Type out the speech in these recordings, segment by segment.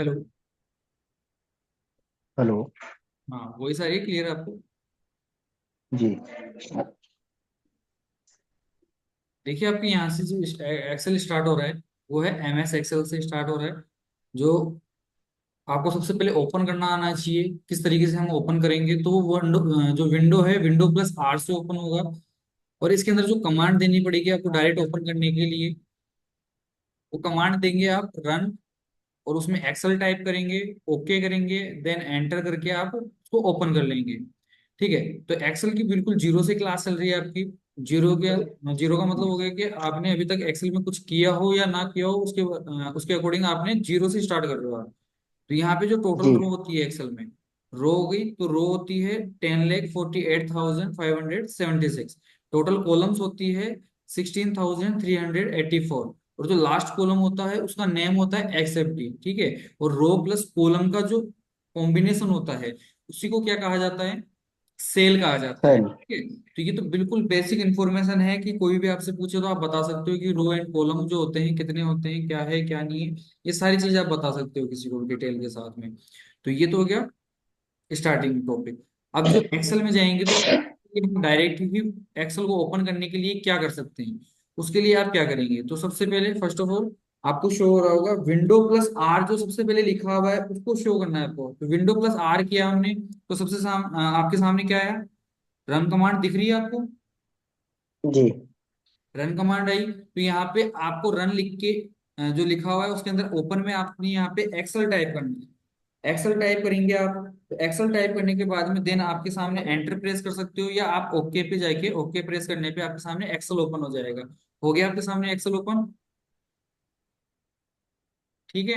Hello. Hello. हाँ, voice आ रही है क्लियर आपको? जी। देखिए, आपके यहाँ से जो एक्सेल स्टार्ट हो रहा है वो है MS एक्सेल से स्टार्ट हो रहा है। जो आपको सबसे पहले ओपन करना आना चाहिए। किस तरीके से हम ओपन करेंगे तो वो जो विंडो है Windows+R से ओपन होगा। और इसके अंदर जो कमांड देनी पड़ेगी आपको डायरेक्ट ओपन करने के लिए, वो कमांड देंगे आप रन। और उसमें एक्सेल टाइप करेंगे, ओके करेंगे, देन एंटर करके आप उसको ओपन कर लेंगे। ठीक है। तो एक्सेल की बिल्कुल जीरो से क्लास चल रही है आपकी। जीरो के जीरो का मतलब हो गया कि आपने अभी तक एक्सेल में कुछ किया हो या ना किया हो, उसके अकॉर्डिंग आपने जीरो से स्टार्ट कर रहे हो आप। तो यहाँ पे जो टोटल जी। रो होती है एक्सेल में, रो हो गई तो रो होती है 10,48,576। टोटल कॉलम्स होती है 16,384। और जो लास्ट कॉलम होता है उसका नेम होता है XFD। ठीक है। और रो प्लस कॉलम का जो कॉम्बिनेशन होता है उसी को क्या कहा जाता है? सेल कहा जाता है। सेल। ठीक है। तो ये तो बिल्कुल बेसिक इन्फॉर्मेशन है कि कोई भी आपसे पूछे तो आप बता सकते हो कि रो एंड कॉलम जो होते हैं कितने होते हैं, क्या है क्या नहीं है। ये सारी चीजें आप बता सकते हो किसी को डिटेल के साथ में। तो ये तो हो गया स्टार्टिंग टॉपिक। अब जो एक्सेल में जाएंगे तो हम डायरेक्ट ही एक्सेल को ओपन करने के लिए क्या कर सकते हैं, उसके लिए आप क्या करेंगे? तो सबसे पहले फर्स्ट ऑफ ऑल आपको शो हो रहा होगा Windows+R, जो सबसे पहले लिखा हुआ है उसको शो करना है आपको। तो Windows+R किया हमने तो आपके सामने क्या है? रन कमांड दिख रही है आपको? जी। रन कमांड आई तो यहाँ पे आपको रन लिख के जो लिखा हुआ है उसके अंदर ओपन में आपने यहाँ पे एक्सेल टाइप करना है। एक्सेल टाइप करेंगे आप। तो एक्सेल टाइप करने के बाद में देन आपके सामने एंटर प्रेस कर सकते हो, या आप ओके पे जाके ओके प्रेस करने पे आपके सामने एक्सेल ओपन हो जाएगा। हो गया आपके सामने एक्सेल ओपन। ठीक है।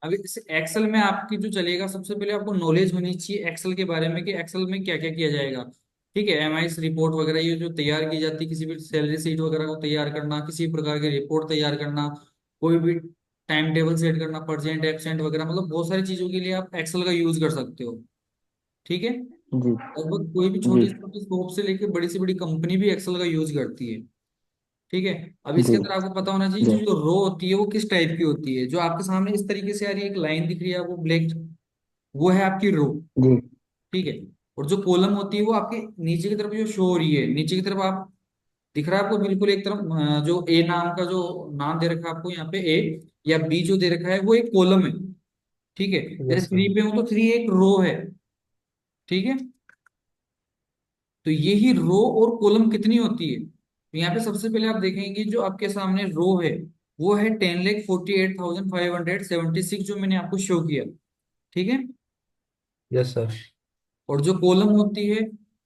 अभी इस एक्सेल में आपकी जो चलेगा, सबसे पहले आपको नॉलेज होनी चाहिए एक्सेल के बारे में कि एक्सेल में क्या क्या किया जाएगा। ठीक है। MIS रिपोर्ट वगैरह ये जो तैयार की जाती है, किसी भी सैलरी सीट वगैरह को तैयार करना, किसी प्रकार की रिपोर्ट तैयार करना, कोई भी टाइम टेबल सेट करना, परसेंट एबसेंट वगैरह, मतलब बहुत सारी चीजों के लिए आप एक्सेल का यूज कर सकते हो। ठीक है। जी। लगभग कोई भी जी। छोटी से छोटी शॉप से लेकर बड़ी से बड़ी कंपनी भी एक्सेल का यूज करती है। ठीक है। अब इसके जी। अंदर आपको पता होना चाहिए जी। जो रो होती है वो किस टाइप की होती है। जो आपके सामने इस तरीके से आ रही है, एक लाइन दिख रही है आपको ब्लैक, वो है आपकी रो। जी। ठीक है। और जो कॉलम होती है वो आपके नीचे की तरफ जो शो हो रही है, नीचे की तरफ आप दिख रहा है आपको बिल्कुल एक तरफ जो ए नाम का जो नाम दे रखा है आपको यहाँ पे ए, या बी जो दे रखा है वो एक कॉलम है। ठीक है। जैसे यस थ्री सर। पे हूं तो थ्री एक रो है। ठीक है। तो यही रो और कॉलम कितनी होती है, तो यहाँ पे सबसे पहले आप देखेंगे जो आपके सामने रो है वो है 10,48,576 जो मैंने आपको शो किया। ठीक है। Yes sir. और जो कॉलम होती है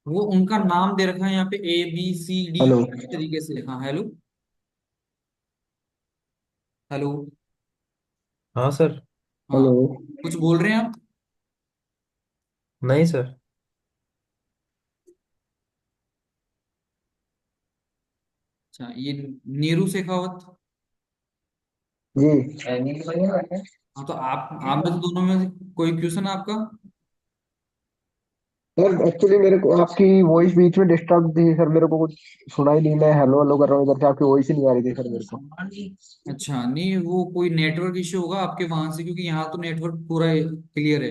वो उनका नाम दे रखा है यहाँ पे ABCD, हेलो। इस तरीके से। हाँ, हेलो। हेलो। हाँ सर। हाँ, हेलो। कुछ बोल रहे हैं आप? नहीं सर। अच्छा, ये नीरू शेखावत। जी। नहीं बढ़िया बात है। हाँ, तो आप में तो दोनों में से कोई क्वेश्चन है आपका? सर एक्चुअली मेरे को आपकी वॉइस बीच में डिस्टर्ब थी सर, मेरे को कुछ सुनाई नहीं, मैं हेलो हेलो कर रहा हूँ इधर से, आपकी वॉइस ही नहीं आ रही थी सर मेरे को। अच्छा, नहीं वो कोई नेटवर्क इश्यू होगा आपके वहां से, क्योंकि यहाँ तो नेटवर्क पूरा क्लियर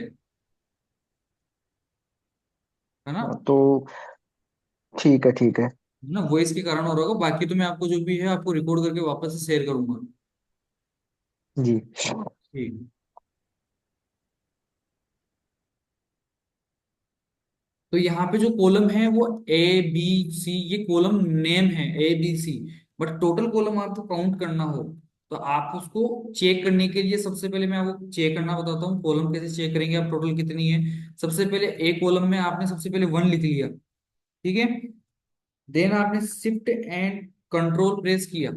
है ना? तो ठीक है, ठीक है। ना वॉइस के कारण हो रहा होगा, बाकी तो मैं आपको जो भी है आपको रिकॉर्ड करके वापस से शेयर करूंगा। जी। ठीक। तो यहाँ पे जो कॉलम है वो ABC, ये कॉलम नेम है ABC। बट टोटल कॉलम आपको काउंट करना हो तो आप उसको चेक करने के लिए सबसे पहले मैं आपको चेक करना बताता हूँ। कॉलम कैसे चेक करेंगे आप टोटल कितनी है। सबसे पहले ए कॉलम में आपने सबसे पहले 1 लिख लिया। ठीक है। देन आपने शिफ्ट एंड कंट्रोल प्रेस किया,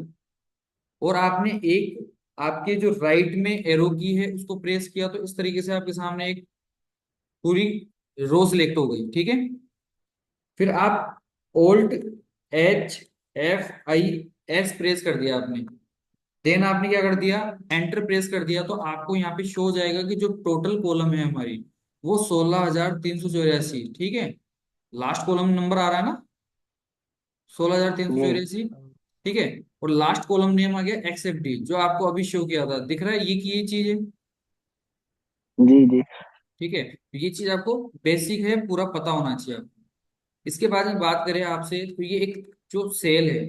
और आपने एक आपके जो राइट में एरो की है उसको प्रेस किया, तो इस तरीके से आपके सामने एक पूरी रो सिलेक्ट हो गई। ठीक है। फिर आप Alt H F I S press कर दिया आपने। देन आपने क्या कर दिया? एंटर प्रेस कर दिया, तो आपको यहाँ पे शो हो जाएगा कि जो टोटल कॉलम है हमारी वो 16,384। ठीक है। लास्ट कॉलम नंबर आ रहा है ना, 16,384। जी। ठीक है। और लास्ट कॉलम नेम आ गया XFD, जो आपको अभी शो किया था, दिख रहा है ये कि ये चीज है। जी जी। ठीक है, तो ये चीज आपको बेसिक है, पूरा पता होना चाहिए आपको। इसके बाद में बात करें आपसे, तो ये एक जो सेल है,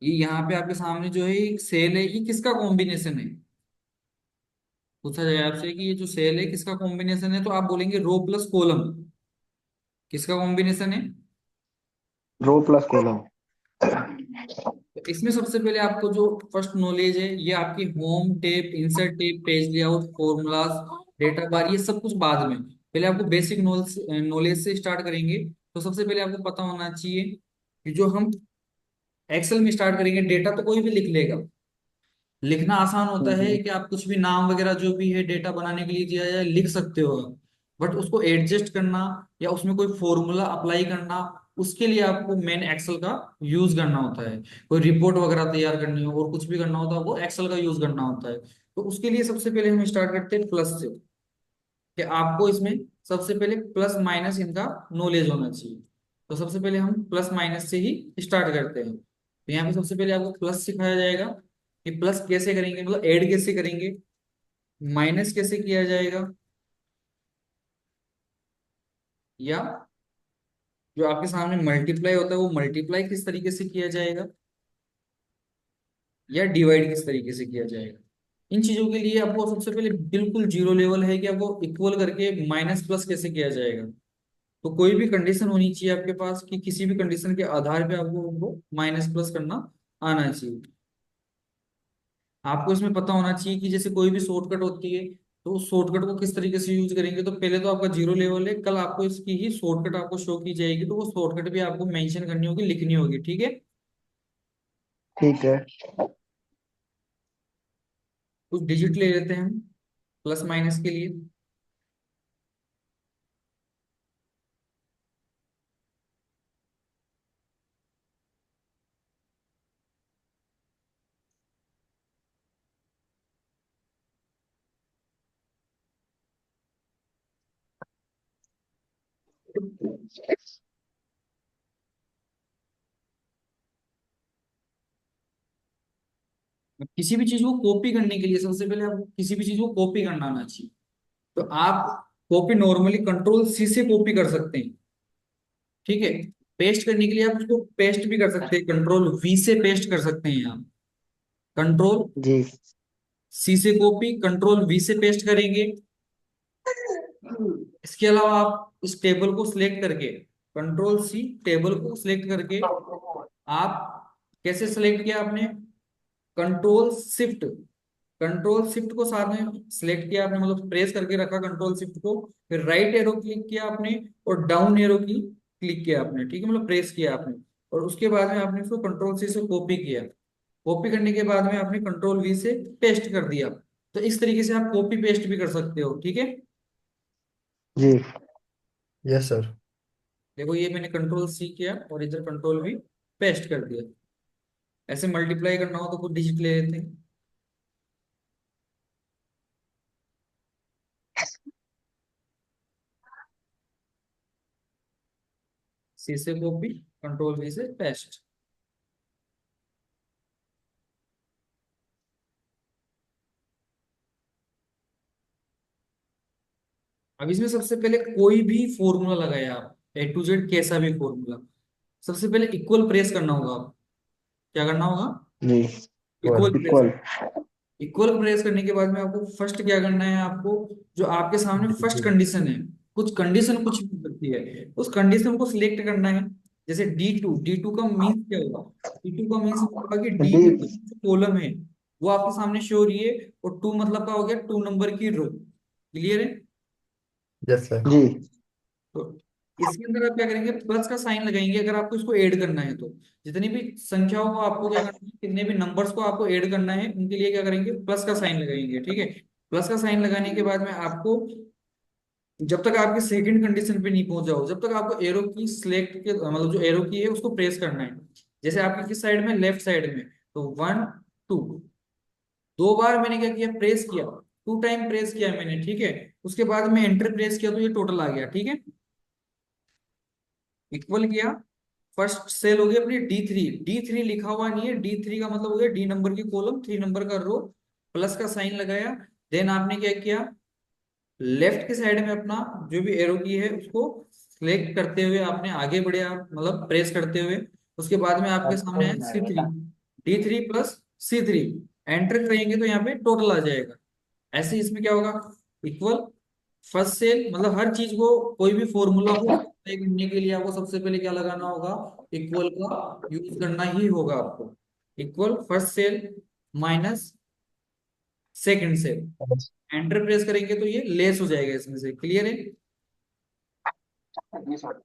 ये यहाँ पे आपके सामने जो है एक सेल है, ये किसका कॉम्बिनेशन है? पूछा जाए आपसे कि ये जो सेल है किसका कॉम्बिनेशन है, तो आप बोलेंगे रो प्लस कॉलम। किसका कॉम्बिनेशन है? रो प्लस कॉलम। तो इसमें सबसे पहले आपको जो फर्स्ट नॉलेज है, ये आपकी home tab, insert tab, page layout, formulas, data bar, ये सब कुछ बाद में। पहले आपको बेसिक नॉलेज नॉलेज से स्टार्ट करेंगे। तो सबसे पहले आपको पता होना चाहिए कि जो हम एक्सेल में स्टार्ट करेंगे, डेटा तो कोई भी लिख लेगा। लिखना आसान होता है जी कि आप कुछ भी नाम वगैरह जो भी है डेटा बनाने के लिए दिया जाए लिख सकते हो, बट उसको एडजस्ट करना या उसमें कोई फॉर्मूला अप्लाई करना, उसके लिए आपको मेन एक्सेल का यूज करना होता है। कोई रिपोर्ट वगैरह तैयार करनी हो और कुछ भी करना होता है, वो एक्सेल का यूज करना होता है। तो उसके लिए सबसे पहले हम स्टार्ट करते हैं प्लस से, कि आपको इसमें सबसे पहले प्लस माइनस इनका नॉलेज होना चाहिए। तो सबसे पहले हम प्लस माइनस से ही स्टार्ट करते हैं। तो यहाँ पे सबसे पहले आपको प्लस सिखाया जाएगा कि प्लस कैसे करेंगे, मतलब ऐड कैसे करेंगे, माइनस कैसे किया जाएगा, या जो आपके सामने मल्टीप्लाई होता है वो मल्टीप्लाई किस तरीके से किया जाएगा, या डिवाइड किस तरीके से किया जाएगा। इन चीजों के लिए आपको सबसे पहले बिल्कुल जीरो लेवल है कि आपको इक्वल करके माइनस प्लस कैसे किया जाएगा। तो कोई भी कंडीशन होनी चाहिए आपके पास कि किसी भी कंडीशन के आधार पे आपको उनको माइनस प्लस करना आना चाहिए। आपको इसमें पता होना चाहिए कि जैसे कोई भी शॉर्टकट होती है, तो उस शॉर्टकट को किस तरीके से यूज करेंगे। तो पहले तो आपका जीरो लेवल है, कल आपको इसकी ही शॉर्टकट आपको शो की जाएगी, तो वो शॉर्टकट भी आपको मेंशन करनी होगी, लिखनी होगी, ठीक है। ठीक है। कुछ डिजिट ले लेते हैं हम प्लस माइनस के लिए। किसी भी चीज को कॉपी करने के लिए सबसे पहले आपको किसी भी चीज को कॉपी करना आना चाहिए। तो आप कॉपी नॉर्मली कंट्रोल सी से कॉपी कर सकते हैं, ठीक है। पेस्ट करने के लिए आप उसको पेस्ट भी कर सकते हैं, कंट्रोल वी से पेस्ट कर सकते हैं आप। कंट्रोल जी सी से कॉपी, कंट्रोल वी से पेस्ट करेंगे। इसके अलावा आप इस टेबल को सिलेक्ट करके, कंट्रोल सी, टेबल को सिलेक्ट करके आप कैसे सिलेक्ट किया आपने, कंट्रोल शिफ्ट को साथ में सिलेक्ट किया आपने, मतलब प्रेस करके रखा कंट्रोल शिफ्ट को, फिर राइट एरो क्लिक किया आपने और डाउन एरो की क्लिक किया आपने, ठीक है, मतलब प्रेस किया आपने। और उसके बाद में आपने उसको कंट्रोल सी से कॉपी किया। कॉपी करने के बाद में आपने कंट्रोल वी से पेस्ट कर दिया। तो इस तरीके से आप कॉपी पेस्ट भी कर सकते हो, ठीक है। जी। Yes sir. देखो ये मैंने कंट्रोल सी किया और इधर कंट्रोल वी पेस्ट कर दिया। ऐसे मल्टीप्लाई करना हो तो कुछ डिजिट ले लेते हैं, सी से कॉपी, कंट्रोल वी से पेस्ट। अब इसमें सबसे पहले कोई भी फॉर्मूला लगाया आप, ए टू जेड कैसा भी फॉर्मूला, सबसे पहले इक्वल प्रेस करना होगा आप। क्या करना होगा? जी। Equal press. Equal. Equal press करने के बाद में आपको फर्स्ट क्या करना है, आपको जो आपके सामने फर्स्ट कंडीशन है, कुछ कंडीशन कुछ भी हो सकती है, उस कंडीशन को सिलेक्ट करना है। जैसे डी टू का मीन्स क्या होगा? डी टू का मीन्स होगा कि डी डी। मतलब जो कॉलम है वो आपके सामने शो हो रही है, और टू मतलब का हो गया 2 नंबर की रो। क्लियर है? Yes sir. जी। तो इसके अंदर आप क्या करेंगे, प्लस का साइन लगाएंगे अगर आपको इसको ऐड करना है तो। जितनी भी संख्याओं को आपको क्या करना है, कितने भी नंबर्स को आपको ऐड करना है, उनके लिए क्या करेंगे, प्लस का साइन लगाएंगे, ठीक है। प्लस का साइन लगाने के बाद में आपको, जब तक आपके सेकंड कंडीशन पे नहीं पहुंच जाओ, जब तक आपको एरो की सिलेक्ट के मतलब जो एरो की है उसको प्रेस करना है। जैसे आपकी किस साइड में, लेफ्ट साइड में, तो 1 2, 2 बार मैंने क्या किया, प्रेस किया, 2 टाइम प्रेस किया मैंने, ठीक है। उसके बाद में एंटर प्रेस किया तो ये टोटल आ गया, ठीक है। इक्वल किया, फर्स्ट सेल हो गई अपनी डी थ्री लिखा हुआ नहीं है, डी3 का मतलब हो गया D नंबर की कॉलम, 3 नंबर का रो, प्लस का साइन लगाया। देन आपने क्या किया, लेफ्ट के साइड में अपना जो भी एरो की है उसको सिलेक्ट करते हुए आपने आगे बढ़े, आप मतलब प्रेस करते हुए, उसके बाद में आपके सामने है C3, D3 + C3, एंटर करेंगे तो यहाँ पे टोटल आ जाएगा। ऐसे इसमें क्या होगा, इक्वल फर्स्ट सेल, मतलब हर चीज को कोई भी फॉर्मूला को अप्लाई करने के लिए आपको सबसे पहले क्या लगाना होगा, इक्वल का यूज करना ही होगा आपको। Equal first cell minus second cell, enter press करेंगे तो ये लेस हो जाएगा इसमें से, क्लियर है। जी सर।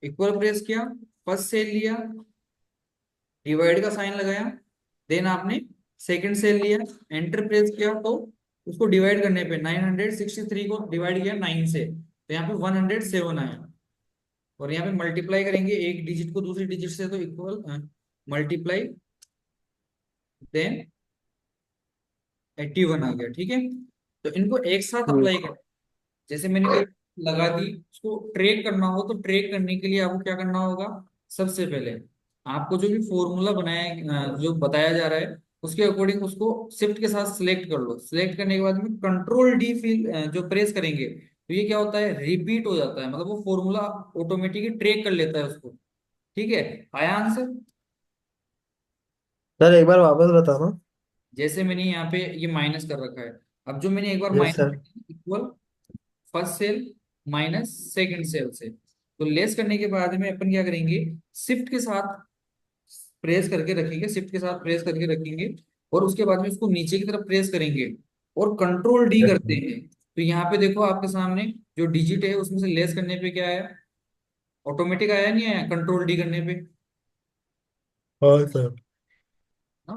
इक्वल प्रेस किया, फर्स्ट सेल लिया, डिवाइड का साइन लगाया, देन आपने सेकंड सेल लिया, एंटर प्रेस किया तो उसको डिवाइड करने पे 963 को डिवाइड किया 9 से, तो यहाँ पे 107 आया। और यहाँ पे मल्टीप्लाई करेंगे एक डिजिट को दूसरी डिजिट से तो इक्वल मल्टीप्लाई, देन 81 आ गया, ठीक है। तो इनको एक साथ जी अप्लाई कर, जैसे मैंने कोई लगा दी, उसको ट्रैक करना हो तो ट्रैक करने के लिए आपको क्या करना होगा, सबसे पहले आपको जो भी फॉर्मूला बनाया जो बताया जा रहा है उसके अकॉर्डिंग उसको शिफ्ट के साथ सिलेक्ट कर लो। सिलेक्ट करने के बाद में कंट्रोल D फिल जो प्रेस करेंगे तो ये क्या होता है, रिपीट हो जाता है, मतलब वो फॉर्मूला ऑटोमेटिकली ट्रैक कर लेता है उसको। ठीक है, आया आंसर। सर, एक बार वापस बताना। जैसे मैंने यहाँ पे ये माइनस कर रखा है, अब जो मैंने एक बार yes minus, sir. Equal first cell minus second cell से, तो लेस करने के बाद में अपन क्या करेंगे, शिफ्ट के साथ प्रेस करके रखेंगे, शिफ्ट के साथ प्रेस करके रखेंगे, और उसके बाद में उसको नीचे की तरफ प्रेस करेंगे और कंट्रोल D यस करते सर। हैं। तो यहाँ पे देखो आपके सामने जो डिजिट है उसमें से लेस करने पे क्या आया, ऑटोमेटिक आया, नहीं आया कंट्रोल D करने पे। हाँ सर। हाँ,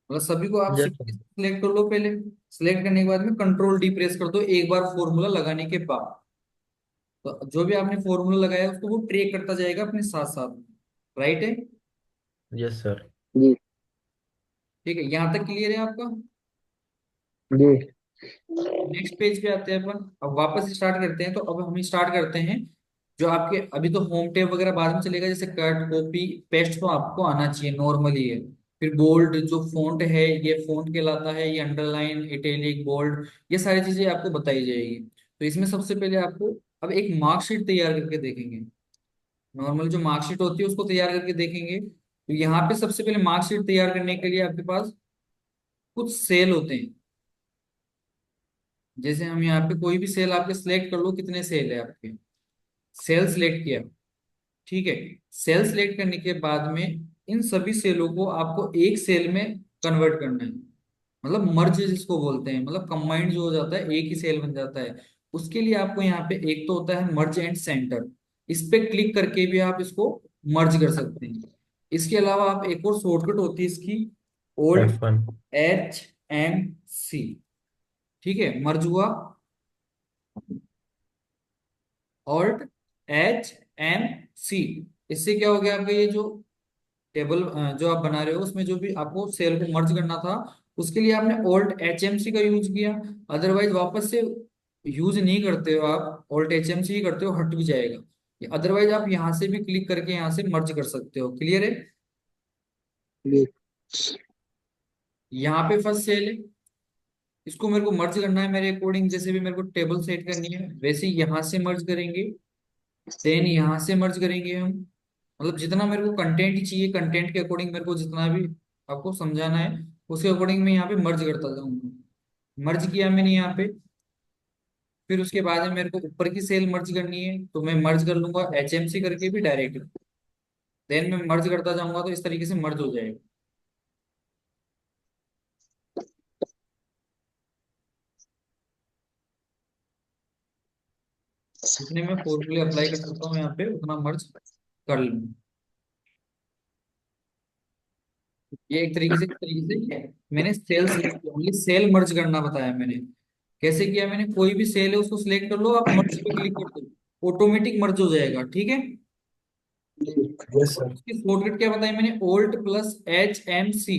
मतलब सभी को आप यस शिफ्ट सर। सेलेक्ट कर लो पहले, सिलेक्ट करने के बाद में कंट्रोल D प्रेस कर दो एक बार फॉर्मूला लगाने के बाद, तो जो भी आपने फॉर्मूला लगाया उसको वो ट्रेक करता जाएगा अपने साथ साथ, राइट है। Yes sir. जी ठीक है, यहाँ तक क्लियर है आपका। जी। नेक्स्ट पेज पे आते हैं अपन, अब वापस स्टार्ट करते हैं, तो अब हम स्टार्ट करते हैं जो आपके अभी तो होम टैब वगैरह बाद में चलेगा, जैसे कट कॉपी पेस्ट तो आपको आना चाहिए नॉर्मली है। फिर बोल्ड जो फॉन्ट है ये फॉन्ट कहलाता है, ये अंडरलाइन इटैलिक बोल्ड ये सारी चीजें आपको बताई जाएगी। तो इसमें सबसे पहले आपको अब एक मार्कशीट तैयार करके देखेंगे, नॉर्मल जो मार्कशीट होती है उसको तैयार करके देखेंगे। तो यहाँ पे सबसे पहले मार्कशीट तैयार करने के लिए आपके पास कुछ सेल होते हैं। जैसे हम यहाँ पे कोई भी सेल आपके सिलेक्ट कर लो, कितने सेल है आपके, सेल सिलेक्ट किया, ठीक है। सेल सिलेक्ट करने के बाद में इन सभी सेलों को आपको एक सेल में कन्वर्ट करना है, मतलब मर्ज जिसको बोलते हैं, मतलब कंबाइंड जो हो जाता है एक ही सेल बन जाता है। उसके लिए आपको यहाँ पे एक तो होता है मर्ज एंड सेंटर, इस पे क्लिक करके भी आप इसको मर्ज कर सकते हैं। इसके अलावा आप एक और शॉर्टकट होती है इसकी, ओल्ड F1। HMC, ठीक है, मर्ज हुआ, ऑल्ट HMC। इससे क्या हो गया आपका ये जो टेबल जो आप बना रहे हो उसमें जो भी आपको सेल को मर्ज करना था उसके लिए आपने ऑल्ट HMC का यूज किया। अदरवाइज वापस से यूज नहीं करते हो, आप ऑल्ट HMC ही करते हो हट भी जाएगा। अदरवाइज आप यहाँ से भी क्लिक करके यहाँ से मर्ज कर सकते हो, क्लियर है। जी यहाँ पे फर्स्ट सेल है, इसको मेरे को मर्ज करना है मेरे अकॉर्डिंग, जैसे भी मेरे को टेबल सेट करनी है वैसे ही यहाँ से मर्ज करेंगे, देन यहाँ से मर्ज करेंगे हम, मतलब जितना मेरे को कंटेंट चाहिए कंटेंट के अकॉर्डिंग मेरे को जितना भी आपको समझाना है उसके अकॉर्डिंग मैं यहाँ पे मर्ज करता जाऊंगा। मर्ज किया मैंने यहाँ पे, फिर उसके बाद में मेरे को ऊपर की सेल मर्ज करनी है तो मैं मर्ज कर लूंगा HMC करके भी डायरेक्ट, देन मैं मर्ज करता जाऊंगा तो इस तरीके से मर्ज हो जाएगा। जितने मैं फॉर्मूले अप्लाई कर सकता हूँ यहाँ पे उतना मर्ज कर लूंगा। ये एक तरीके से मैंने cell select only cell merge करना बताया मैंने। कैसे किया मैंने, कोई भी सेल है उसको सिलेक्ट कर लो, आप मर्ज पे क्लिक कर दो ऑटोमेटिक मर्ज हो जाएगा, ठीक है। जी। यस और सर। उसकी शॉर्टकट क्या बताई मैंने, OLT+HMC।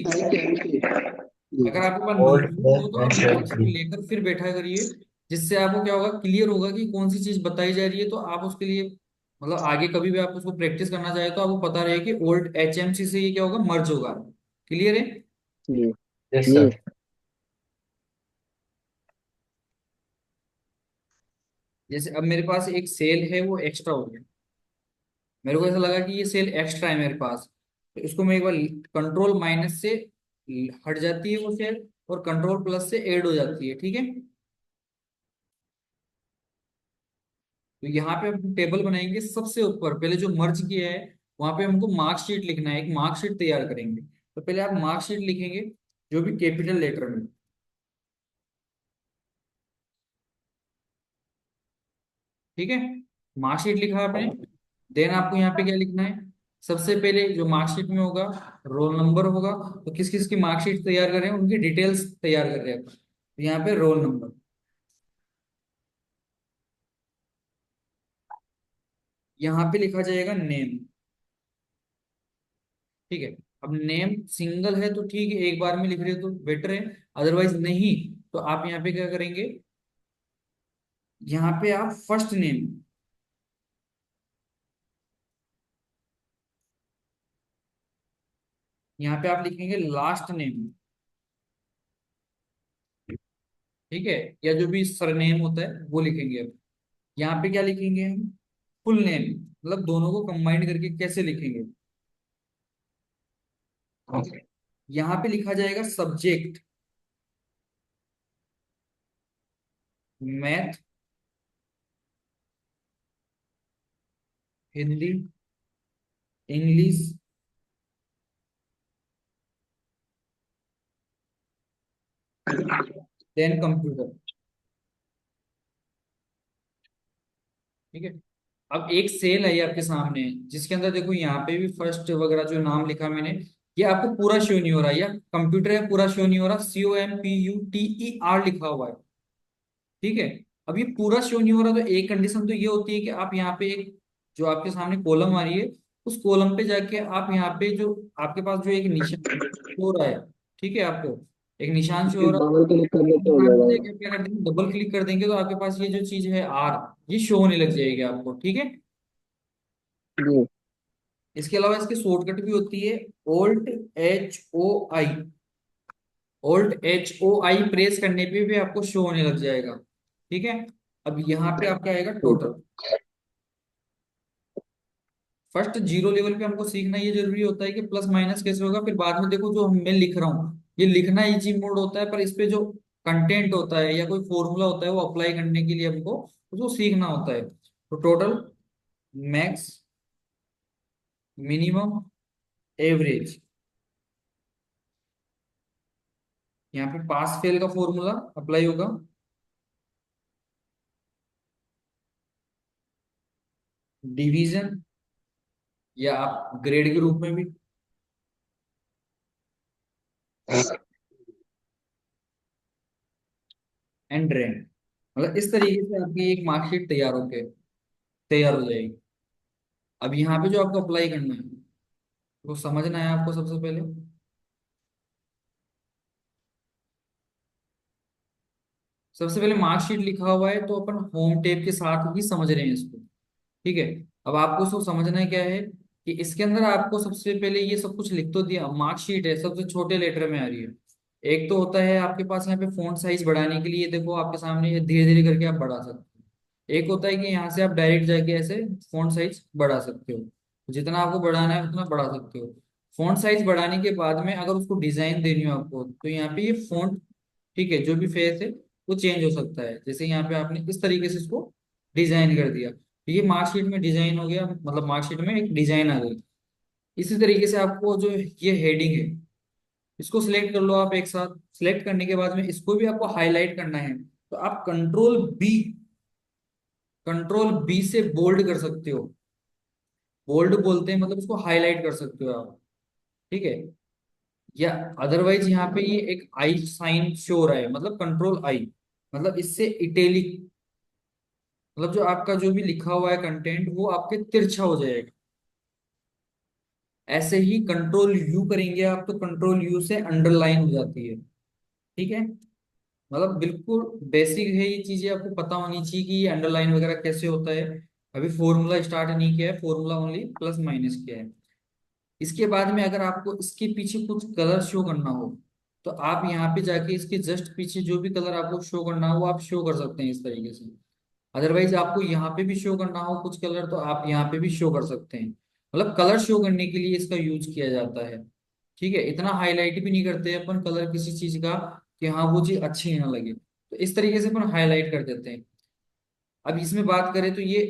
अगर आपके पास ओल्ड नोटबुक हो तो प्लस आप एच एम नोटबुक सी लेकर फिर बैठा करिए, जिससे आपको क्या होगा, क्लियर होगा कि कौन सी चीज बताई जा रही है, तो आप उसके लिए मतलब आगे कभी भी आप उसको प्रैक्टिस करना चाहे तो आपको पता रहे कि OLT HMC से ये क्या होगा, मर्ज होगा, क्लियर है। जी। Yes sir. जैसे अब मेरे पास एक सेल है वो एक्स्ट्रा हो गया, मेरे को ऐसा लगा कि ये सेल एक्स्ट्रा है मेरे पास, तो इसको मैं एक बार कंट्रोल माइनस से हट जाती है वो सेल, और कंट्रोल प्लस से ऐड हो जाती है, ठीक है। तो यहाँ पे हम टेबल बनाएंगे, सबसे ऊपर पहले जो मर्ज किया है वहां पे हमको मार्कशीट लिखना है, एक मार्कशीट तैयार करेंगे। तो पहले आप मार्कशीट लिखेंगे, जो भी कैपिटल लेटर में, ठीक है। मार्कशीट लिखा आपने, देन आपको यहाँ पे क्या लिखना है, सबसे पहले जो मार्कशीट में होगा रोल नंबर होगा। तो किस किस की मार्कशीट तैयार कर रहे हैं, उनकी डिटेल्स तैयार कर रहे हैं, तो यहाँ पे रोल नंबर, यहाँ पे लिखा जाएगा नेम, ठीक है। अब नेम सिंगल है तो ठीक है, एक बार में लिख रहे हो तो बेटर है, अदरवाइज नहीं तो आप यहाँ पे क्या करेंगे, यहाँ पे आप फर्स्ट नेम, यहाँ पे आप लिखेंगे लास्ट नेम, ठीक है, या जो भी सरनेम होता है वो लिखेंगे। अब यहाँ पे क्या लिखेंगे हम, फुल नेम, मतलब दोनों को कंबाइन करके कैसे लिखेंगे, यहाँ पे लिखा जाएगा subject, math, Hindi, English, then computer, ठीक है। अब एक सेल है ये आपके सामने, जिसके अंदर देखो यहाँ पे भी फर्स्ट वगैरह जो नाम लिखा मैंने, ये आपको पूरा शो नहीं हो रहा, या कंप्यूटर है पूरा शो नहीं हो रहा, COMPUTER लिखा हुआ है, ठीक है। अब ये पूरा शो नहीं हो रहा, तो एक कंडीशन तो ये होती है कि आप यहाँ पे एक, जो आपके सामने कॉलम आ रही है, उस कॉलम पे जाके आप यहाँ पे जो आपके पास जो एक निशान हो रहा है, ठीक है, आपको एक निशान शो हो रहा डबल क्लिक करने है, से हो निशान पे जाएगा ये। जाके आप क्या कर देंगे, डबल क्लिक कर देंगे, तो आपके पास ये जो चीज है आर, ये शो होने लग जाएगी आपको, ठीक है। जी। इसके अलावा इसकी शॉर्टकट भी होती है, OLT HOI, OLT HOI press करने पे भी आपको शो होने लग जाएगा, ठीक है। अब यहाँ पे आपका आएगा ठीक है। टोटल। फर्स्ट जीरो लेवल पे हमको सीखना ये जरूरी होता है कि प्लस माइनस कैसे होगा, फिर बाद में देखो जो मैं लिख रहा हूँ ये लिखना इजी मोड होता है, पर इस पे जो कंटेंट होता है या कोई फॉर्मूला होता है वो अप्लाई करने के लिए हमको उसको सीखना होता है। तो टोटल, मैक्स, मिनिमम, एवरेज, यहाँ पे पास फेल का फॉर्मूला अप्लाई होगा, डिवीजन, या आप ग्रेड के रूप में भी, एंड रैंक, मतलब इस तरीके से आपकी एक मार्कशीट तैयार हो जाएगी। अब यहाँ पे जो आपको अप्लाई करना है वो समझना है आपको सबसे पहले। सबसे पहले मार्कशीट लिखा हुआ है तो अपन होम टेप के साथ ही समझ रहे हैं इसको, ठीक है। अब आपको उसको समझना है क्या है, कि इसके अंदर आपको सबसे पहले ये सब कुछ लिख तो दिया, मार्कशीट है सबसे छोटे लेटर में आ रही है। एक तो होता है आपके पास यहाँ पे फॉन्ट साइज बढ़ाने के लिए, देखो आपके सामने धीरे धीरे करके आप बढ़ा सकते हो। एक होता है कि यहाँ से आप डायरेक्ट जाके ऐसे फॉन्ट साइज बढ़ा सकते हो, जितना आपको बढ़ाना है उतना बढ़ा सकते हो। फॉन्ट साइज बढ़ाने के बाद में अगर उसको डिजाइन देनी हो आपको, तो यहाँ पे ये फॉन्ट, ठीक है, जो भी फेस है वो चेंज हो सकता है। जैसे यहाँ पे आपने इस तरीके से इसको डिजाइन कर दिया, तो ये मार्कशीट में डिजाइन हो गया, मतलब मार्कशीट में एक डिजाइन आ गई। इसी तरीके से आपको जो ये हेडिंग है, इसको सिलेक्ट कर लो आप एक साथ। सिलेक्ट करने के बाद में इसको भी आपको हाईलाइट करना है, तो आप कंट्रोल बी से बोल्ड कर सकते हो। बोल्ड बोलते हैं मतलब इसको हाईलाइट कर सकते हो आप, ठीक है। या अदरवाइज यहाँ पे ये एक आई साइन शो हो रहा है, मतलब कंट्रोल I, मतलब इससे इटैलिक, मतलब जो आपका जो भी लिखा हुआ है कंटेंट वो आपके तिरछा हो जाएगा। ऐसे ही कंट्रोल U करेंगे आप, तो कंट्रोल U से अंडरलाइन हो जाती है, ठीक है। मतलब बिल्कुल बेसिक है ये चीजें, आपको पता होनी चाहिए कि ये अंडरलाइन वगैरह कैसे होता है। अभी फॉर्मूला स्टार्ट नहीं किया है, फॉर्मूला ओनली प्लस माइनस किया है। इसके बाद में अगर आपको इसके पीछे कुछ कलर शो करना हो, तो आप यहाँ पे जाके इसके जस्ट पीछे जो भी कलर आपको शो करना हो वो आप शो कर सकते हैं इस तरीके से। अदरवाइज आपको यहाँ पे भी शो करना हो कुछ कलर तो आप यहाँ पे भी शो कर सकते हैं, मतलब कलर शो करने के लिए इसका यूज किया जाता है। ठीक है, इतना हाईलाइट भी नहीं करते अपन कलर किसी चीज का कि हाँ वो चीज अच्छी ही ना लगे, तो इस तरीके से अपन हाईलाइट कर देते हैं। अब इसमें बात करें तो ये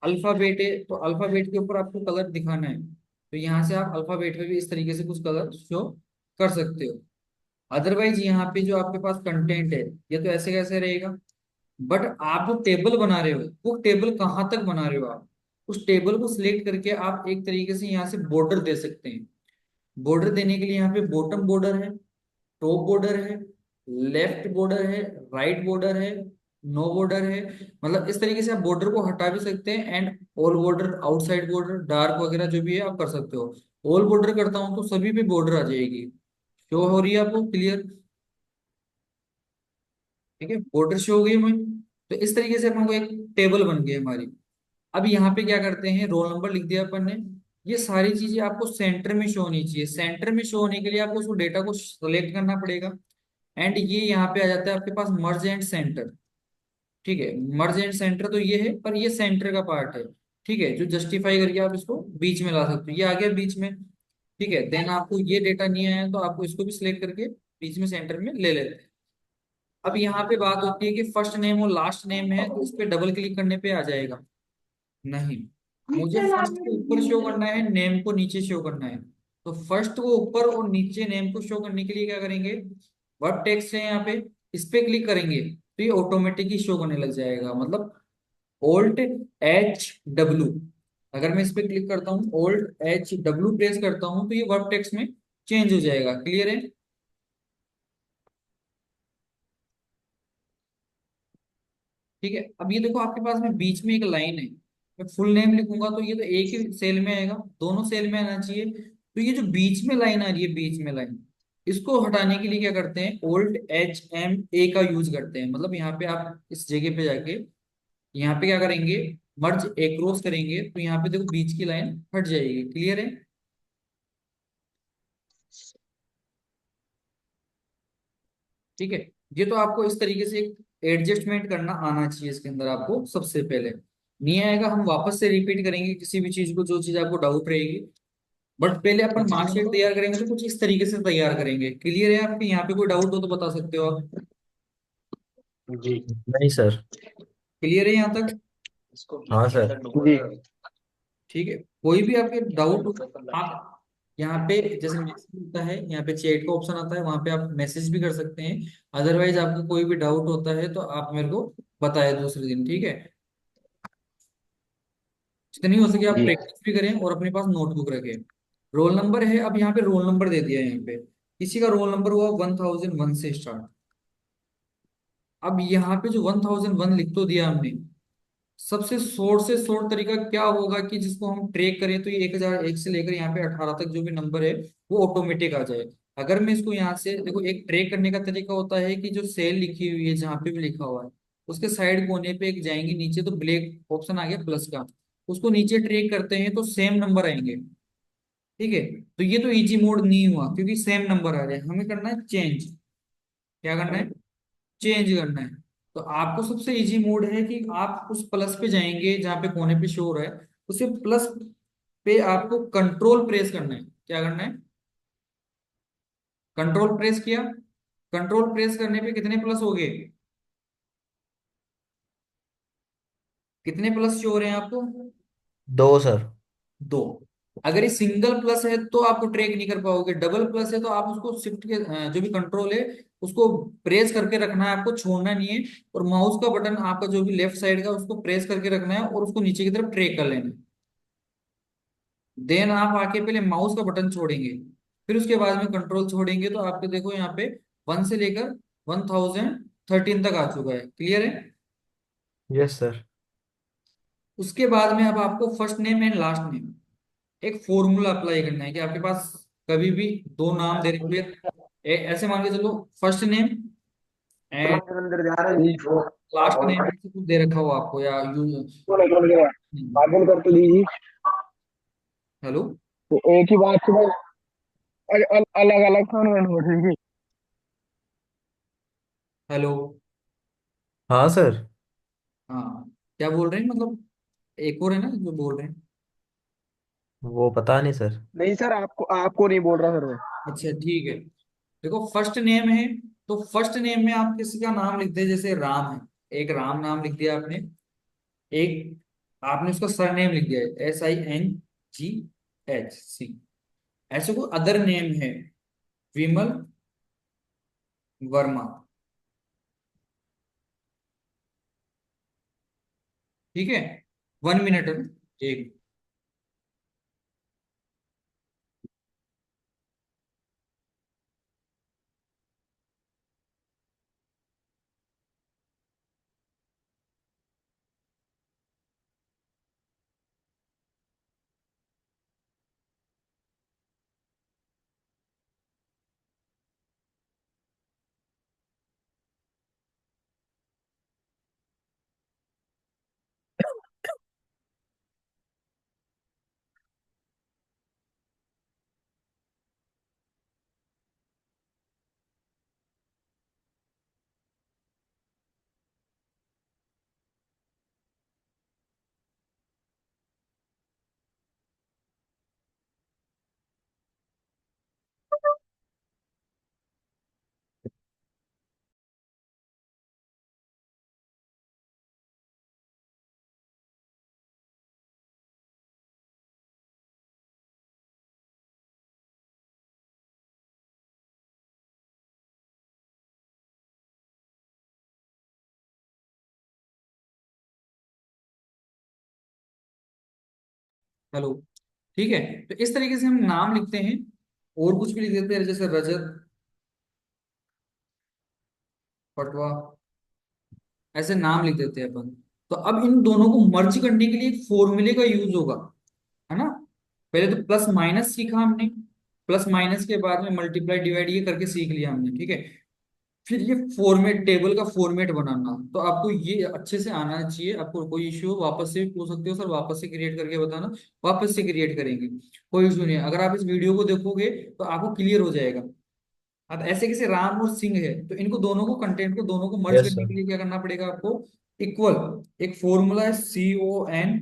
अल्फाबेट है, तो अल्फाबेट के ऊपर आपको कलर दिखाना है, तो यहाँ से आप अल्फाबेट में भी इस तरीके से कुछ कलर शो कर सकते हो। अदरवाइज यहाँ पे जो आपके पास कंटेंट है ये तो ऐसे कैसे रहेगा। बट आप जो टेबल बना रहे हो वो टेबल कहाँ तक बना रहे हो आप, उस टेबल को सिलेक्ट करके आप एक तरीके से यहाँ से बॉर्डर दे सकते हैं। बॉर्डर देने के लिए यहाँ पे बॉटम बॉर्डर है, टॉप बॉर्डर है, लेफ्ट बॉर्डर है, राइट बॉर्डर है, नो बॉर्डर है। मतलब इस तरीके से आप बॉर्डर को हटा भी सकते हैं, and all border, outside border, dark वगैरह जो भी है आप कर सकते हो। ऑल बॉर्डर करता हूँ तो सभी पे बॉर्डर आ जाएगी, शो हो रही है आपको क्लियर। ठीक है, बॉर्डर शो हो गई मैं, तो इस तरीके से अपन को एक टेबल बन गई हमारी। अब यहाँ पे क्या करते हैं, रोल नंबर लिख दिया अपन ने। ये सारी चीजें आपको सेंटर में शो होनी चाहिए, सेंटर में शो होने के लिए आपको उसको डेटा को सेलेक्ट करना पड़ेगा। एंड ये यहाँ पे आ जाता है आपके पास मर्ज एंड सेंटर। ठीक है, मर्ज एंड सेंटर तो ये है, पर ये सेंटर का पार्ट है। ठीक है, जो जस्टिफाई करके आप इसको बीच में ला सकते हो, ये आ गया बीच में। ठीक है, देन आपको ये डेटा नहीं आया तो आपको इसको भी सिलेक्ट करके बीच में सेंटर में ले लेते हैं। अब यहाँ पे बात होती है कि फर्स्ट नेम और लास्ट नेम है तो इस पे डबल क्लिक करने पे आ जाएगा, नहीं, मुझे फर्स्ट को ऊपर शो करना है, नेम को नीचे शो करना है। तो फर्स्ट को ऊपर और नीचे नेम को शो करने के लिए क्या करेंगे, वर्ब टेक्स्ट है यहाँ पे, इस पे क्लिक करेंगे तो ये ऑटोमेटिक ही शो करने लग जाएगा, मतलब Alt H W। अगर मैं इस पे क्लिक करता हूँ, Alt H W प्रेस करता हूँ तो ये वर्ब टेक्स्ट में चेंज हो जाएगा, क्लियर है। ठीक है, अब ये देखो आपके पास में बीच में एक लाइन है, मैं फुल नेम लिखूंगा तो ये तो एक ही सेल में आएगा, दोनों सेल में आना चाहिए। तो ये जो बीच में लाइन आ रही है, बीच में लाइन, इसको हटाने के लिए क्या करते हैं, Alt H M A का यूज करते हैं। मतलब यहाँ पे आप इस जगह पे जाके यहाँ पे क्या करेंगे, मर्ज एक्रॉस करेंगे तो यहाँ पे देखो बीच की लाइन हट जाएगी, क्लियर है। ठीक है, ये तो आपको इस तरीके से एक एडजस्टमेंट करना आना चाहिए इसके अंदर आपको सबसे पहले। नहीं आएगा हम वापस से रिपीट करेंगे किसी भी चीज को, जो चीज आपको डाउट रहेगी। बट पहले अपन मार्कशीट तैयार करेंगे तो कुछ इस तरीके से तैयार करेंगे, क्लियर है। आपके यहाँ पे कोई डाउट हो तो बता सकते हो आप। जी। नहीं सर। क्लियर है यहाँ तक। हाँ सर। जी। ठीक है, कोई भी आपके डाउट हो आप यहाँ पे, जैसे मैसेज होता है यहाँ पे चैट का ऑप्शन आता है, वहां पे आप मैसेज भी कर सकते हैं। अदरवाइज आपको कोई भी डाउट होता है तो आप मेरे को बताए दूसरे दिन, ठीक है। जितनी हो सके आप जी। प्रैक्टिस भी करें और अपने पास नोटबुक रखें। रोल नंबर है, अब यहाँ पे रोल नंबर दे दिया है, यहाँ पे किसी का रोल नंबर हुआ 1001 से स्टार्ट। अब यहाँ पे जो 1001 लिख तो दिया हमने, सबसे शॉर्ट से शॉर्ट तरीका क्या होगा कि जिसको हम ट्रैक करें तो ये 1001 से लेकर यहाँ पे 18 तक जो भी नंबर है वो ऑटोमेटिक आ जाए। अगर मैं इसको यहाँ से देखो, एक ट्रैक करने का तरीका होता है कि जो सेल लिखी हुई है जहाँ पे भी लिखा हुआ है उसके साइड कोने पे एक जाएंगे नीचे तो ब्लैक ऑप्शन आ गया प्लस का, उसको नीचे ट्रैक करते हैं तो सेम नंबर आएंगे। ठीक है, तो ये तो इजी मोड नहीं हुआ क्योंकि सेम नंबर आ रहे हैं, हमें करना है चेंज। क्या करना है, चेंज करना है। तो आपको सबसे इजी मोड है कि आप उस प्लस पे जाएंगे जहां पे कोने पे शो हो रहा है, उसे प्लस पे आपको कंट्रोल प्रेस करना है। क्या करना है, कंट्रोल प्रेस किया, कंट्रोल प्रेस करने पे कितने प्लस हो गए, कितने प्लस शो हो रहे हैं आपको, दो सर। दो। अगर ये सिंगल प्लस है तो आपको ट्रैक नहीं कर पाओगे, डबल प्लस है तो आप उसको शिफ्ट के जो भी कंट्रोल है उसको प्रेस करके रखना है, आपको छोड़ना नहीं है। और माउस का बटन आपका जो भी लेफ्ट साइड का उसको प्रेस करके रखना है और उसको नीचे की तरफ ट्रैक कर लेना है। देन आप आके पहले माउस का बटन छोड़ेंगे, फिर उसके बाद में कंट्रोल छोड़ेंगे तो आपके देखो यहाँ पे 1 से लेकर 1013 तक आ चुका है, क्लियर है। Yes sir. उसके बाद में अब आपको first name and last name एक फॉर्मूला अप्लाई करना है कि आपके पास कभी भी दो नाम दे रखे हैं, ऐसे मान के चलो फर्स्ट नेम एंड अंदर जा रहे हैं जी। लास्ट नेम ऐसे कुछ दे रखा हो आपको या यू। आगे कर तो दीजिए। हेलो, तो एक ही बात से भाई अलग अलग कौन हो रही है। हेलो। हाँ सर। हाँ, क्या बोल रहे हैं मतलब, एक और है ना जो बोल रहे हैं। वो पता नहीं सर। नहीं सर, आपको आपको नहीं बोल रहा सर मैं। अच्छा ठीक है। देखो फर्स्ट नेम है, तो फर्स्ट नेम में आप किसी का नाम लिखते हैं, जैसे राम है, एक राम नाम लिख दिया आपने। एक आपने उसका सरनेम लिख दिया है, SINGHC। ऐसे कोई अदर नेम है, विमल वर्मा। ठीक है, 1 मिनट है। एक, हेलो। ठीक है, तो इस तरीके से हम नाम लिखते हैं। और कुछ भी लिख देते हैं, जैसे रजत, पटवा, ऐसे नाम लिख देते हैं अपन। तो अब इन दोनों को मर्ज करने के लिए एक फॉर्मूले का यूज होगा, है ना। पहले तो प्लस माइनस सीखा हमने, प्लस माइनस के बाद में मल्टीप्लाई डिवाइड ये करके सीख लिया हमने, ठीक है। फिर ये फॉर्मेट, टेबल का फॉर्मेट बनाना, तो आपको ये अच्छे से आना चाहिए। आपको कोई इश्यू हो वापस से भी पूछ सकते हो सर, वापस से क्रिएट करके बताना, वापस से क्रिएट करेंगे, कोई इशू नहीं है। अगर आप इस वीडियो को देखोगे तो आपको क्लियर हो जाएगा। अब ऐसे कैसे राम और सिंह है, तो इनको दोनों को, कंटेंट को दोनों को मर्ज यस करने सर। के लिए क्या करना पड़ेगा आपको, इक्वल। एक फॉर्मूला है CON,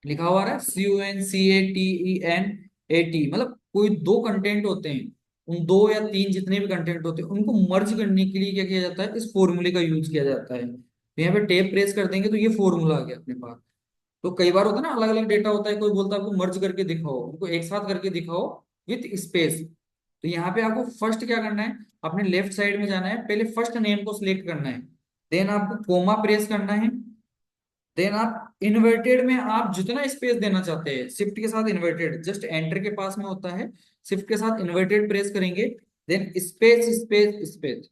लिखा हुआ है CONCATENAT, मतलब कोई दो कंटेंट होते हैं, उन दो या तीन जितने भी कंटेंट होते हैं उनको मर्ज करने के लिए क्या किया जाता है, इस फॉर्मूले का यूज किया जाता है। तो यहाँ पे टेप प्रेस कर देंगे तो ये फॉर्मूला आ गया अपने पास। तो कई बार होता है ना, अलग अलग डेटा होता है, कोई बोलता है आपको मर्ज करके दिखाओ, उनको एक साथ करके दिखाओ विथ स्पेस। तो यहाँ पे आपको फर्स्ट क्या करना है, अपने लेफ्ट साइड में जाना है, पहले फर्स्ट नेम को सिलेक्ट करना है, देन आपको कोमा प्रेस करना है, देन आप इन्वर्टेड में आप जितना स्पेस देना चाहते हैं, शिफ्ट के साथ इन्वर्टेड जस्ट एंटर के पास में होता है, शिफ्ट के साथ इन्वर्टेड प्रेस करेंगे, देन स्पेस स्पेस स्पेस,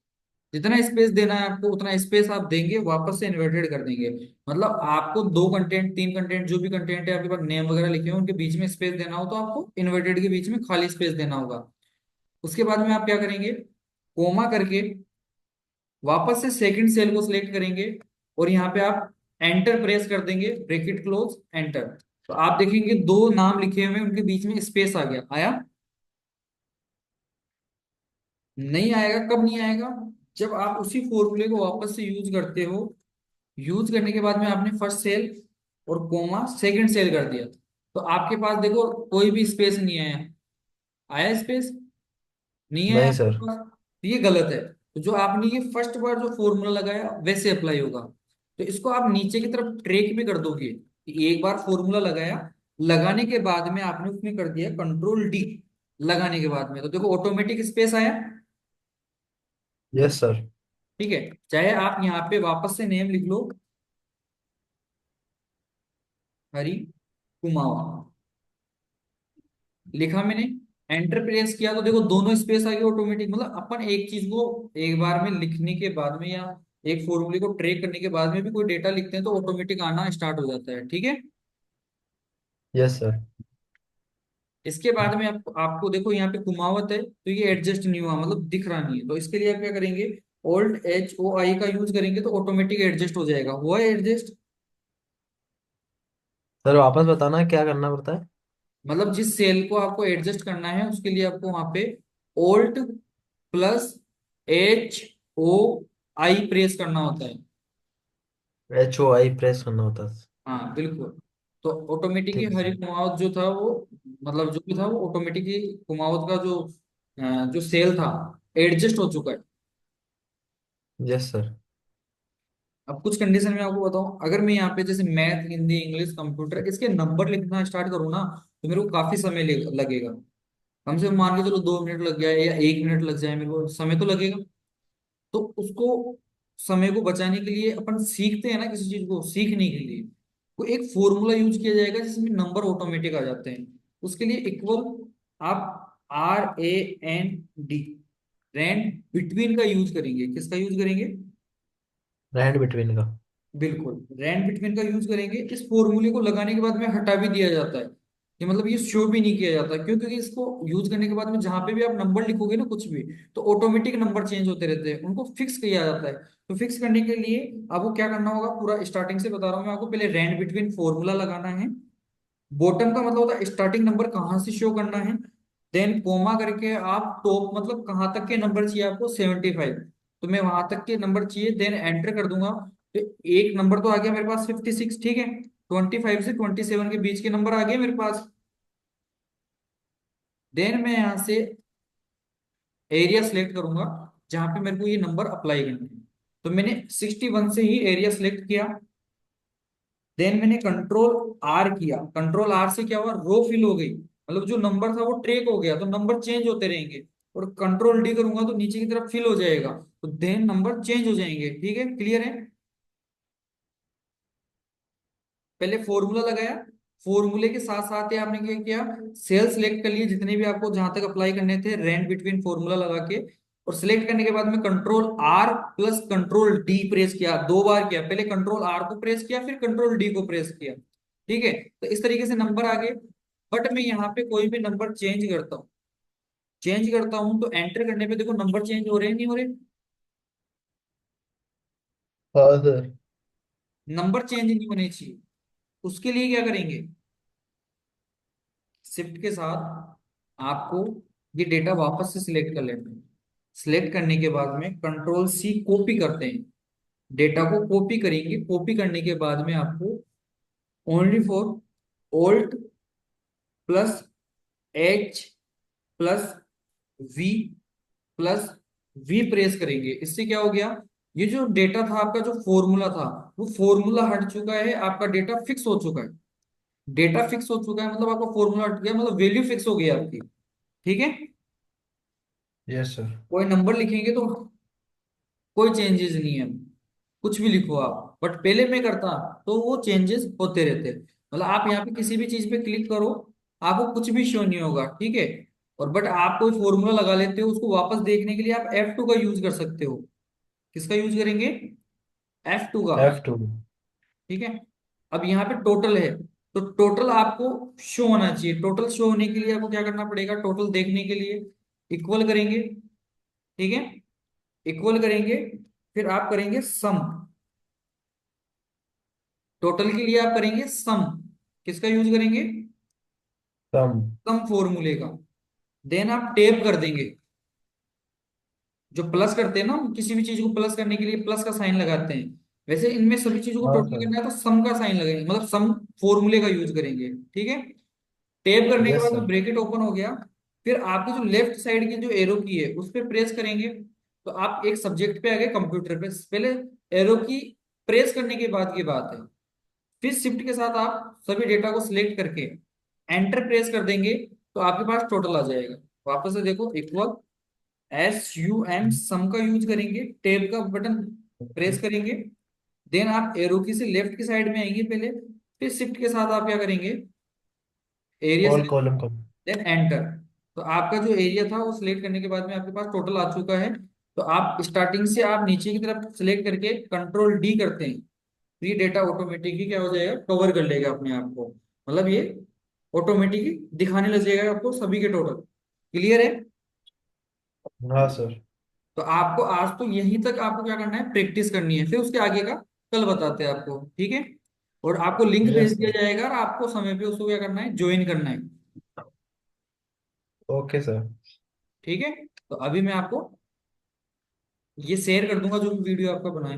जितना स्पेस देना है आपको उतना स्पेस आप देंगे, वापस से इन्वर्टेड कर देंगे। मतलब आपको दो कंटेंट, तीन कंटेंट, जो भी कंटेंट है आपके पास नेम वगैरह लिखे हो, उनके बीच में स्पेस देना हो तो आपको इन्वर्टेड के बीच में खाली स्पेस देना होगा। उसके बाद में आप क्या करेंगे, कोमा करके वापस से सेकंड सेल को सिलेक्ट करेंगे, और यहाँ पे आप एंटर प्रेस कर देंगे, ब्रैकेट क्लोज, एंटर। तो आप देखेंगे दो नाम लिखे हुए हैं, उनके बीच में स्पेस आ गया, आया? नहीं आएगा, कब नहीं आएगा, जब आप उसी फॉर्मूले को वापस से यूज करते हो। यूज करने के बाद में आपने फर्स्ट सेल और कोमा सेकंड सेल कर दिया, तो आपके पास देखो कोई भी स्पेस नहीं आया, आया स्पेस? नहीं आया नहीं आपके सर। पास, तो ये गलत है। तो जो आपने ये फर्स्ट बार जो फॉर्मूला लगाया वैसे अप्लाई होगा। तो इसको आप नीचे की तरफ ट्रैक भी कर दोगे कि एक बार फॉर्मूला लगाया, लगाने के बाद में आपने उसमें कर दिया कंट्रोल D, लगाने के बाद में तो देखो ऑटोमेटिक स्पेस आया। Yes sir. ठीक है, चाहे आप यहाँ पे वापस से नेम लिख लो, हरी कुमावा, लिखा मैंने, एंटर प्रेस किया तो देखो दोनों स्पेस आ गए ऑटोमेटिक। मतलब अपन एक चीज को एक बार में लिखने के बाद में, या एक फॉर्मूले को ट्रैक करने के बाद में भी कोई डेटा लिखते हैं तो ऑटोमेटिक आना स्टार्ट हो जाता है, ठीक है। Yes sir. इसके बाद में आपको देखो यहाँ पे कुमावत है, तो ये एडजस्ट नहीं हुआ, मतलब दिख रहा नहीं है, तो इसके लिए आप क्या करेंगे, OLT HOI का यूज करेंगे तो ऑटोमेटिक एडजस्ट हो जाएगा, हुआ है एडजस्ट। सर वापस बताना क्या करना पड़ता है। मतलब जिस सेल को आपको एडजस्ट करना है उसके लिए आपको वहां पे OLT+HOI प्रेस करना होता है। HOI प्रेस करना होता है। हाँ बिल्कुल। तो ऑटोमेटिकली ठीक है हर सर। एक कुमावत जो था वो, मतलब जो भी था वो ऑटोमेटिकली कुमावत का जो सेल था एडजस्ट हो चुका है। Yes sir. अब कुछ कंडीशन में आपको बताऊं, अगर मैं यहाँ पे जैसे मैथ, हिंदी, इंग्लिश, कंप्यूटर इसके नंबर लिखना स्टार्ट करूँ ना, तो मेरे को काफी समय लगेगा। कम से कम मान के चलो 2 मिनट लग जाए या 1 मिनट लग जाए, मेरे को समय तो लगेगा। तो उसको, समय को बचाने के लिए अपन सीखते हैं ना, किसी चीज को सीखने के लिए वो एक फॉर्मूला यूज किया जाएगा जिसमें नंबर ऑटोमेटिक आ जाते हैं। उसके लिए इक्वल, आप RAND, रैंड बिटवीन का यूज करेंगे। किसका यूज करेंगे? रैंड बिटवीन का। बिल्कुल, रैंड बिटवीन का यूज करेंगे। इस फॉर्मूले को लगाने के बाद में हटा भी दिया जाता है, कि मतलब ये शो भी नहीं किया जाता। क्यों? क्योंकि इसको यूज करने के बाद में जहां पे भी आप नंबर लिखोगे ना कुछ भी, तो ऑटोमेटिक नंबर चेंज होते रहते हैं, उनको फिक्स किया जाता है। तो फिक्स करने के लिए आपको क्या करना होगा, पूरा स्टार्टिंग से बता रहा हूँ मैं आपको। पहले रैंड बिटवीन फॉर्मूला लगाना है। बॉटम का मतलब होता है स्टार्टिंग नंबर कहाँ से शो करना है। देन कोमा करके आप टॉप, मतलब कहाँ तक के नंबर चाहिए आपको, 75, तो मैं वहां तक के नंबर चाहिए, देन एंटर कर दूंगा। तो एक नंबर तो आ गया मेरे पास 56, ठीक है। 25 से 27 के बीच के नंबर आ गए मेरे पास। देन मैं यहाँ से एरिया सिलेक्ट करूंगा जहां पे मेरे को ये नंबर अप्लाई करने हैं। तो मैंने 61 से ही एरिया सिलेक्ट किया। देन मैंने कंट्रोल R किया। कंट्रोल R से क्या हुआ, रो फिल हो गई, मतलब जो नंबर था वो ट्रैक हो गया, तो नंबर चेंज होते रहेंगे। और कंट्रोल D करूंगा तो नीचे की तरफ फिल हो जाएगा, तो देन नंबर चेंज हो जाएंगे। ठीक है, क्लियर है? पहले फॉर्मूला लगाया, फॉर्मूले के साथ साथ ही आपने क्या किया, सेल सिलेक्ट कर लिए जितने भी आपको जहां तक अप्लाई करने थे, रैंड बिटवीन फॉर्मूला लगा के। और सिलेक्ट करने के बाद में control R plus control D press किया, 2 बार किया। पहले कंट्रोल R को प्रेस किया, फिर कंट्रोल D को प्रेस किया। ठीक है, तो इस तरीके से नंबर आ गए। बट मैं यहाँ पे कोई भी नंबर चेंज करता हूँ तो एंटर करने पे देखो नंबर चेंज हो रहे हैं नहीं हो रहे? हाँ सर। नंबर चेंज नहीं होने चाहिए। उसके लिए क्या करेंगे, शिफ्ट के साथ आपको ये डेटा वापस से सिलेक्ट कर लेना है। सिलेक्ट करने के बाद में कंट्रोल C कॉपी करते हैं, डेटा को कॉपी करेंगे। कॉपी करने के बाद में आपको only for Alt plus H plus V plus V press करेंगे। इससे क्या हो गया, ये जो डेटा था आपका, जो फॉर्मूला था, वो फॉर्मूला हट चुका है, आपका डेटा फिक्स हो चुका है। डेटा फिक्स हो चुका है मतलब आपका फॉर्मूला हट गया, मतलब वैल्यू फिक्स हो गई आपकी। ठीक है, यस सर। कोई नंबर लिखेंगे तो कोई चेंजेस नहीं है, कुछ भी लिखो आप। बट पहले मैं करता तो वो चेंजेस होते रहते। मतलब आप यहाँ पे किसी भी चीज पे क्लिक करो, आपको कुछ भी शो नहीं होगा। ठीक है, और बट आप कोई फॉर्मूला लगा लेते हो, उसको वापस देखने के लिए आप F2 का यूज कर सकते हो। किसका यूज करेंगे? F2 का। F2। ठीक है, अब यहाँ पे टोटल है, तो टोटल आपको शो होना चाहिए। टोटल शो होने के लिए आपको क्या करना पड़ेगा, टोटल देखने के लिए इक्वल करेंगे। ठीक है, इक्वल करेंगे, फिर आप करेंगे सम। टोटल के लिए आप करेंगे सम। किसका यूज करेंगे? सम। सम फॉर्मूले का। देन आप टेप कर देंगे। जो प्लस करते हैं ना, हम किसी भी चीज को प्लस करने के लिए प्लस का साइन लगाते हैं, वैसे इनमें सभी चीजों को हाँ टोटल सर। करना है तो सम का साइन लगेगा, मतलब सम फॉर्मूले का यूज करेंगे। ठीक है, टेप करने के यस बाद में सर। ब्रैकेट ओपन हो गया। फिर आपकी जो लेफ्ट साइड की जो एरो की है उस पर प्रेस करेंगे, तो आप एक सब्जेक्ट पे आ गए, कंप्यूटर पे। पहले एरो की प्रेस करने के बाद की बात है। फिर शिफ्ट के साथ आप सभी डेटा को सिलेक्ट करके एंटर प्रेस कर देंगे, तो आपके पास टोटल आ जाएगा। वापस से देखो, इक्वल SUM, सम का यूज करेंगे, टेब का बटन प्रेस करेंगे। देन आप एरो की से लेफ्ट की साइड में आएंगे पहले, फिर शिफ्ट के साथ आप क्या करेंगे, एरिया ऑल से, कॉलम कम। Then enter. तो आपका जो एरिया था वो सिलेक्ट करने के बाद में आपके पास टोटल आ चुका है। तो आप स्टार्टिंग से आप नीचे की तरफ सिलेक्ट करके कंट्रोल D करते हैं, तो ये डेटा ऑटोमेटिकली क्या हो जाएगा, कवर कर लेगा अपने आप को। मतलब ये ऑटोमेटिकली दिखाने लग जाएगा आपको सभी के टोटल। क्लियर है? हाँ सर। तो आपको आज तो यहीं तक आपको क्या करना है, प्रैक्टिस करनी है, फिर उसके आगे का कल बताते हैं आपको। ठीक है, और आपको लिंक भेज यस दिया सर। जाएगा और आपको समय पे उसको क्या करना है, ज्वाइन करना है। Okay sir. ठीक है, तो अभी मैं आपको ये शेयर कर दूंगा जो भी वीडियो आपका बनाए।